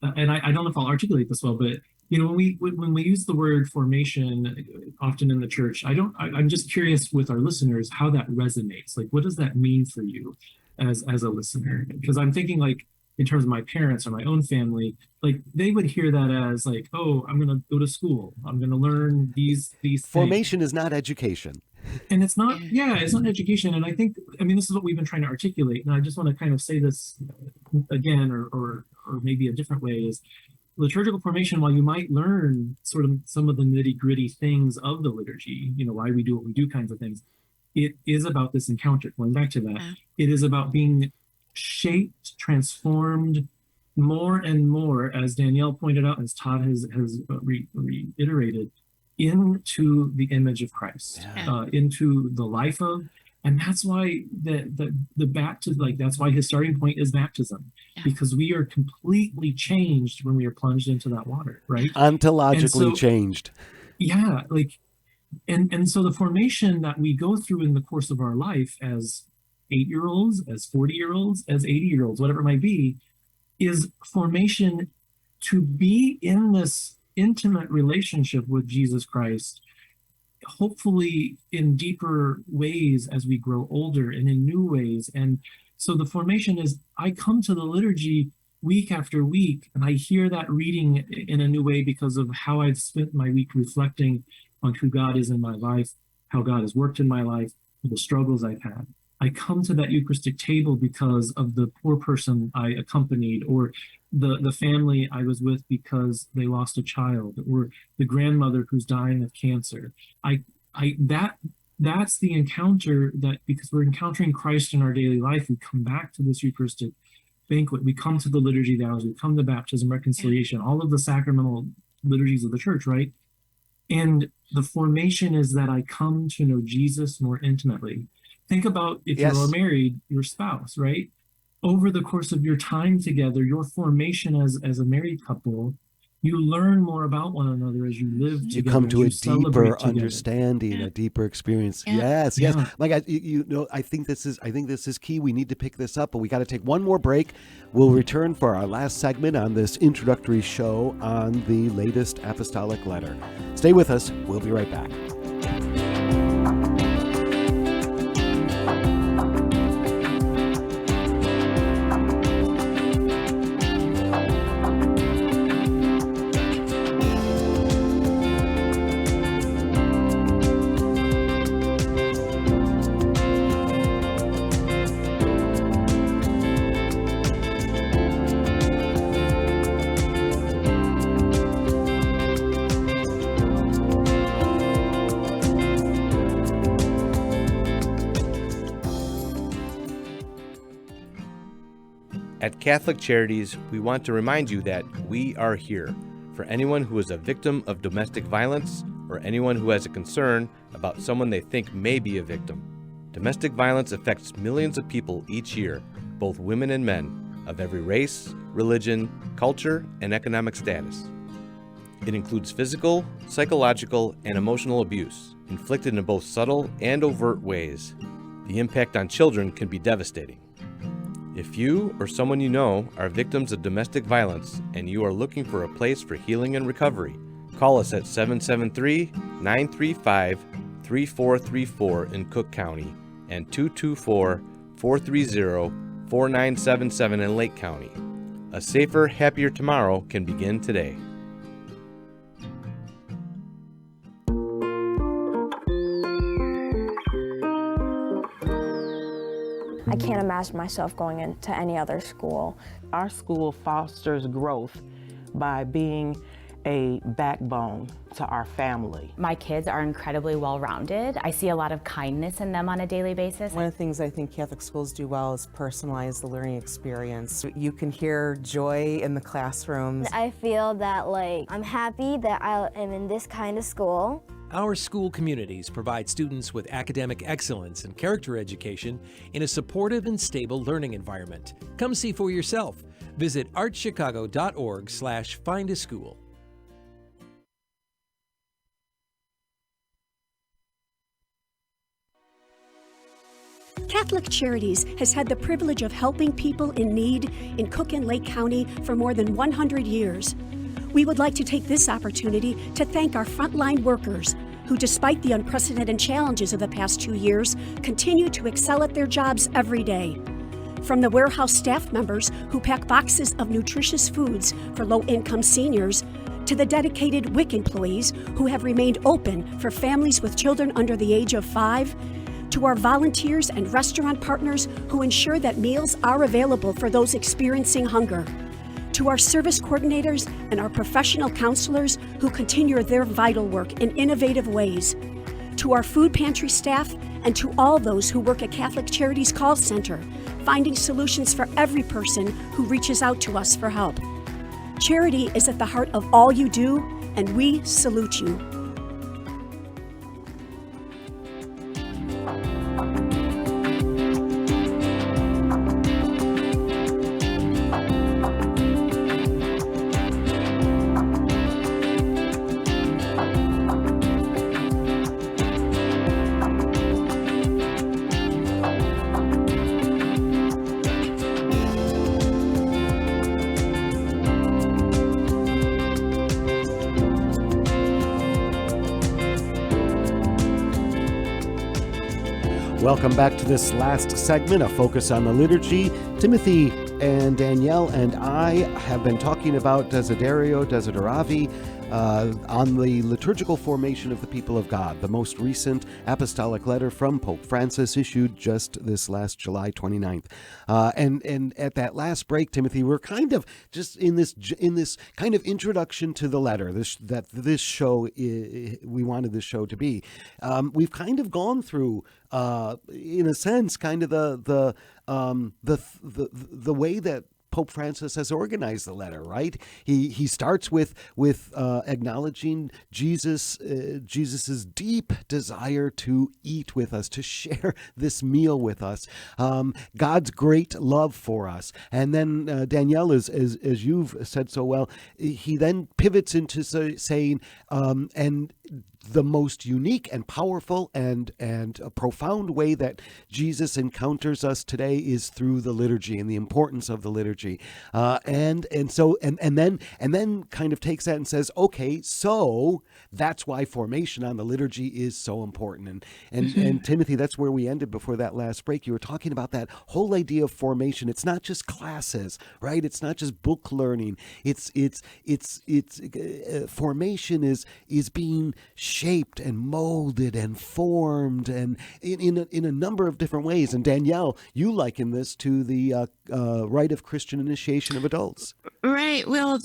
and I don't know if I'll articulate this well, but when we use the word formation often in the church, I'm just curious with our listeners how that resonates. Like, what does that mean for you as a listener? Because I'm thinking, like, in terms of my parents or my own family, like, they would hear that as like, oh, I'm going to go to school, I'm going to learn these formation things. Is not education. And it's not, it's not education. And I think, this is what we've been trying to articulate. And I just want to kind of say this again, or maybe a different way, is liturgical formation, while you might learn sort of some of the nitty-gritty things of the liturgy, why we do what we do kinds of things, it is about this encounter. Going back to that, it is about being shaped, transformed more and more, as Danielle pointed out, as Todd has reiterated, into the image of Christ, into the life of. And that's why the baptism, like, that's why his starting point is baptism, because we are completely changed when we are plunged into that water, right? Ontologically changed. Yeah, like, and so the formation that we go through in the course of our life as 8-year-olds, as 40-year-olds, as 80-year-olds, whatever it might be, is formation to be in this intimate relationship with Jesus Christ, hopefully in deeper ways as we grow older and in new ways. And so the formation is, I come to the liturgy week after week, and I hear that reading in a new way because of how I've spent my week reflecting on who God is in my life, how God has worked in my life, the struggles I've had. I come to that Eucharistic table because of the poor person I accompanied, or the family I was with because they lost a child, or the grandmother who's dying of cancer. That's the encounter, that because we're encountering Christ in our daily life, we come back to this Eucharistic banquet. We come to the liturgy of the hours, we come to baptism, reconciliation, all of the sacramental liturgies of the church, right? And the formation is that I come to know Jesus more intimately. Think about if you're married, your spouse, right? Over the course of your time together, your formation as a married couple, you learn more about one another as you live together. You come to a deeper together. understanding, a deeper experience. Yeah. Yes. Like I think this is key. We need to pick this up, but we got to take one more break. We'll return for our last segment on this introductory show on the latest apostolic letter. Stay with us. We'll be right back. At Catholic Charities, we want to remind you that we are here for anyone who is a victim of domestic violence or anyone who has a concern about someone they think may be a victim. Domestic violence affects millions of people each year, both women and men, of every race, religion, culture, and economic status. It includes physical, psychological, and emotional abuse, inflicted in both subtle and overt ways. The impact on children can be devastating. If you or someone you know are victims of domestic violence and you are looking for a place for healing and recovery, call us at 773-935-3434 in Cook County and 224-430-4977 in Lake County. A safer, happier tomorrow can begin today. I can't imagine myself going into any other school. Our school fosters growth by being a backbone to our family. My kids are incredibly well-rounded. I see a lot of kindness in them on a daily basis. One of the things I think Catholic schools do well is personalize the learning experience. You can hear joy in the classrooms. I feel that I'm happy that I am in this kind of school. Our school communities provide students with academic excellence and character education in a supportive and stable learning environment. Come see for yourself. Visit archchicago.org/findaschool. Catholic Charities has had the privilege of helping people in need in Cook and Lake County for more than 100 years. We would like to take this opportunity to thank our frontline workers who, despite the unprecedented challenges of the past 2 years, continue to excel at their jobs every day. From the warehouse staff members who pack boxes of nutritious foods for low-income seniors, to the dedicated WIC employees who have remained open for families with children under the age of 5, to our volunteers and restaurant partners who ensure that meals are available for those experiencing hunger, to our service coordinators and our professional counselors who continue their vital work in innovative ways, to our food pantry staff, and to all those who work at Catholic Charities Call Center, finding solutions for every person who reaches out to us for help. Charity is at the heart of all you do, and we salute you. Welcome back to this last segment, a focus on the liturgy. Timothy and Danielle and I have been talking about Desiderio, Desideravi, on the liturgical formation of the people of God, the most recent apostolic letter from Pope Francis, issued just this last July 29th. And at that last break, Timothy, we're kind of just in this kind of introduction to the letter. This show, we wanted this show to be. We've kind of gone through, in a sense, kind of the way that Pope Francis has organized the letter, right? He starts with acknowledging Jesus's deep desire to eat with us, to share this meal with us, God's great love for us, and then Danielle, as you've said so well, he then pivots into saying, and the most unique and powerful and a profound way that Jesus encounters us today is through the liturgy and the importance of the liturgy, and then kind of takes that and says, okay, so that's why formation on the liturgy is so important. And Timothy, that's where we ended before that last break. You were talking about that whole idea of formation. It's not just classes, right? It's not just book learning. It's formation is being shaped and molded and formed and in a number of different ways. And Danielle, you liken this to the rite of Christian initiation of adults. Right. Well,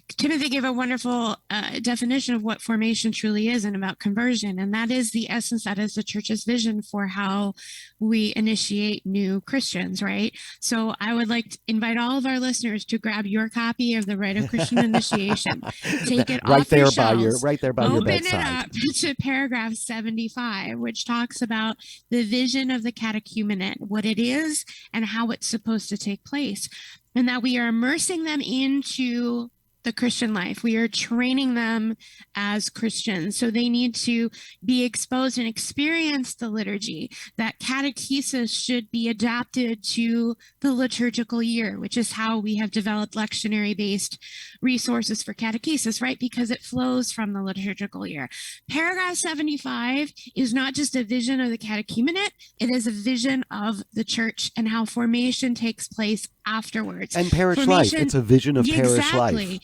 Timothy gave a wonderful definition of what formation truly is and about conversion. And that is the essence, that is the church's vision for how we initiate new Christians, right? So I would like to invite all of our listeners to grab your copy of the Rite of Christian Initiation. Take it right off there your by shelves, right there by your open bedside. it up to paragraph 75, which talks about the vision of the catechumenate, what it is and how it's supposed to take place, and that we are immersing them into the Christian life. We are training them as Christians. So they need to be exposed and experience the liturgy. That catechesis should be adapted to the liturgical year, which is how we have developed lectionary-based resources for catechesis, right? Because it flows from the liturgical year. Paragraph 75 is not just a vision of the catechumenate, it is a vision of the church and how formation takes place afterwards. And parish life. It's a vision of parish life.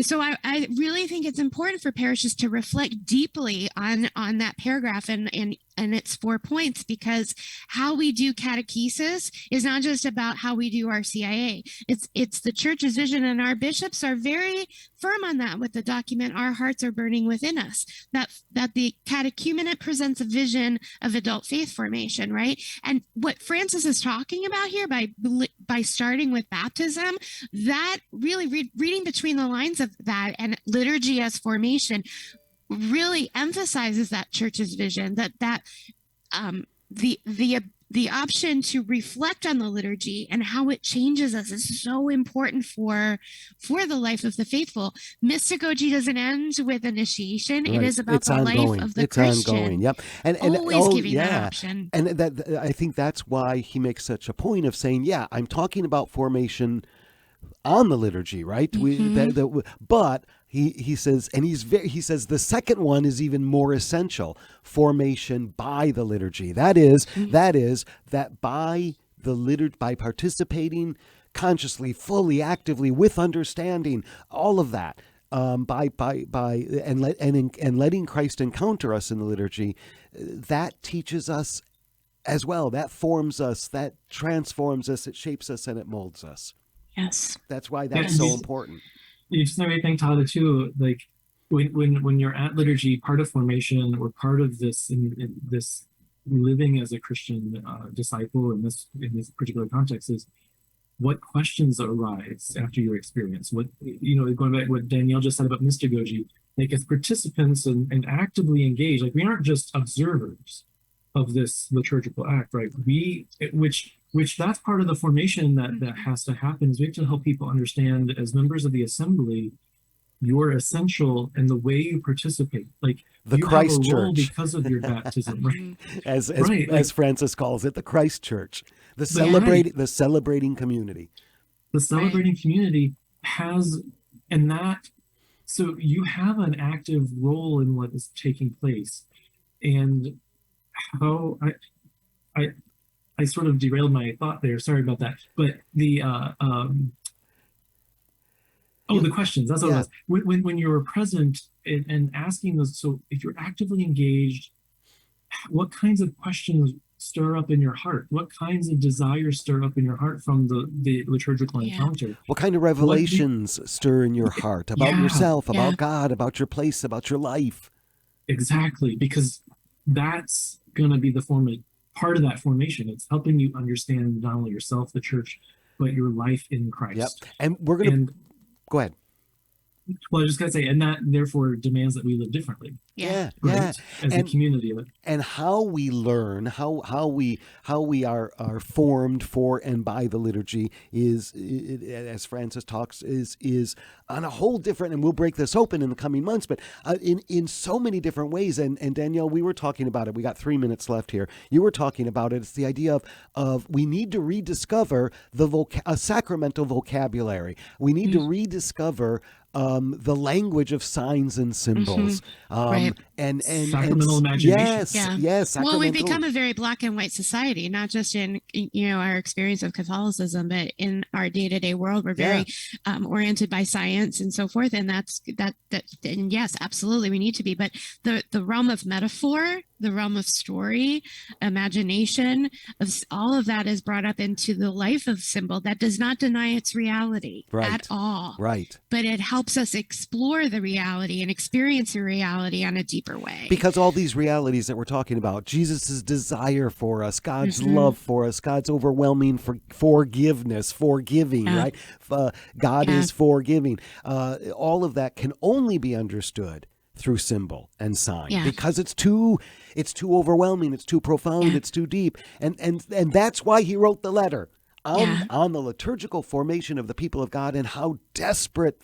So I really think it's important for parishes to reflect deeply on that paragraph and its 4 points, because how we do catechesis is not just about how we do our CIA. It's the church's vision, and our bishops are very firm on that with the document "Our Hearts Are Burning Within Us," that the catechumenate presents a vision of adult faith formation, right? And what Francis is talking about here by starting with baptism, that really reading between the lines of that and liturgy as formation really emphasizes that church's vision, that the option to reflect on the liturgy and how it changes us is so important for the life of the faithful. Mystagogy doesn't end with initiation. Right. It is about the life of the Christian. Ongoing. Yep. And always giving that option. And that, I think that's why he makes such a point of saying, yeah, I'm talking about formation on the liturgy, right? Mm-hmm. But he says, and he says the second one is even more essential: formation by the liturgy. That is that by the liturgy, by participating consciously, fully, actively, with understanding, all of that, by letting Christ encounter us in the liturgy, that teaches us as well. That forms us, that transforms us, it shapes us, and it molds us. Yes. That's why that's so important. It's another thing, Tyler, too, like when you're at liturgy, part of formation or part of this in this living as a Christian disciple in this particular context is what questions arise after your experience. What, going back to what Danielle just said about mystagogy, like as participants and actively engaged, like we aren't just observers of this liturgical act, right? Which that's part of the formation that has to happen, is we have to help people understand, as members of the assembly, you're essential in the way you participate. Like the you Christ have a role Church, because of your baptism, right? as Francis calls it, the Christ Church, the celebrating community. The celebrating community has, and that, so you have an active role in what is taking place, and how I sort of derailed my thought there. Sorry about that. But the the questions. That's what it was. When you were present and asking those. So if you're actively engaged, what kinds of questions stir up in your heart? What kinds of desires stir up in your heart from the liturgical encounter? What kind of revelations stir in your heart about yourself, about God, about your place, about your life? Exactly, because that's going to be part of that formation. It's helping you understand not only yourself, the church, but your life in Christ. Yep. And we're going to go ahead. Well, I was just going to say, and that therefore demands that we live differently. As a community. And how we learn, how we are formed for and by the liturgy is as Francis talks, is on a whole different, and we'll break this open in the coming months, but in so many different ways. And Danielle, we were talking about it. We got 3 minutes left here. You were talking about it. It's the idea of we need to rediscover a sacramental vocabulary. We need to rediscover the language of signs and symbols, and sacramental imagination. Yes. Well, we've become a very black and white society, not just in our experience of Catholicism, but in our day-to-day world. We're very oriented by science and so forth, and that. And yes, absolutely, we need to be. But the realm of metaphor, the realm of story, imagination, all of that is brought up into the life of symbol. That does not deny its reality at all. Right. But it helps us explore the reality and experience the reality on a deeper way. Because all these realities that we're talking about, Jesus' desire for us, God's love for us, God's overwhelming forgiveness, forgiving, right? God is forgiving. All of that can only be understood through symbol and sign because it's too overwhelming, it's too profound, it's too deep. And that's why he wrote the letter. On the liturgical formation of the people of God and how desperately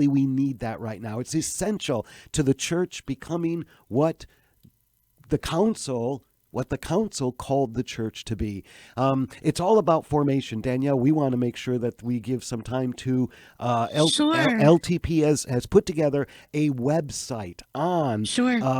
we need that right now. It's essential to the church becoming what the council called the church to be. It's all about formation. Danielle, we want to make sure that we give some time to LTP has put together a website on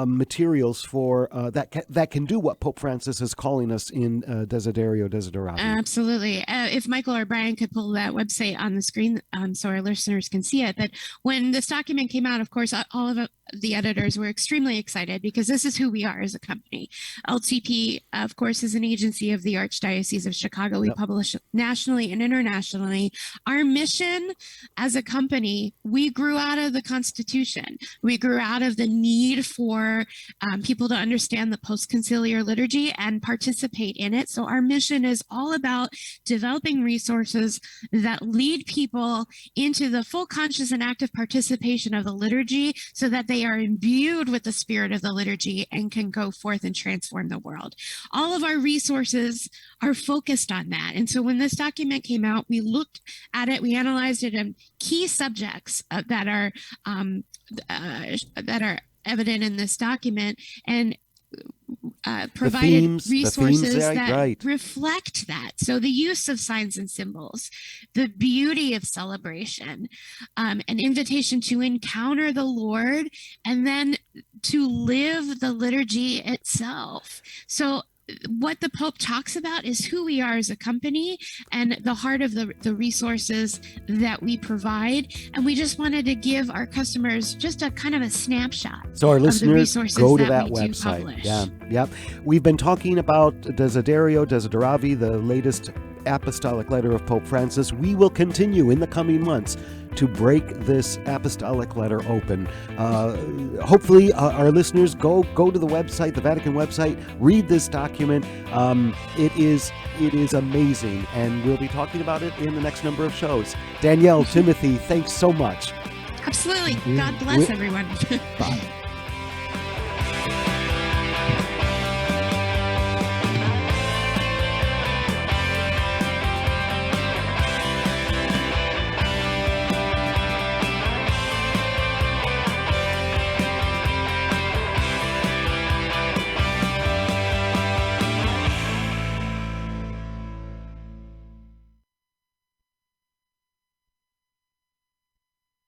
materials for that can do what Pope Francis is calling us in Desiderio, Desideravi. Absolutely. If Michael or Brian could pull that website on the screen so our listeners can see it. But when this document came out, of course, all of the editors were extremely excited because this is who we are as a company. LTP, of course, is an agency of the Archdiocese of Chicago. We publish nationally and internationally. Our mission as a company, we grew out of the Constitution. We grew out of the need for people to understand the post-conciliar liturgy and participate in it. So our mission is all about developing resources that lead people into the full conscious and active participation of the liturgy so that they are imbued with the spirit of the liturgy and can go forth and transform the world. All of our resources are focused on that. And so when this document came out, we looked at it, we analyzed it, and key subjects that are evident in this document, and provided resources that reflect that. So the use of signs and symbols, the beauty of celebration, an invitation to encounter the Lord, and then to live the liturgy itself. So what the Pope talks about is who we are as a company and the heart of the resources that we provide. And we just wanted to give our customers just a kind of a snapshot. So our listeners, go to that we website. Yeah. We've been talking about Desiderio, Desideravi, the latest apostolic letter of Pope Francis. We will continue in the coming months to break this apostolic letter open. Hopefully our listeners go to the website, the Vatican website, read this document. It is amazing, and we'll be talking about it in the next number of shows. Danielle, Timothy, thanks so much. Absolutely. God bless everyone. Bye.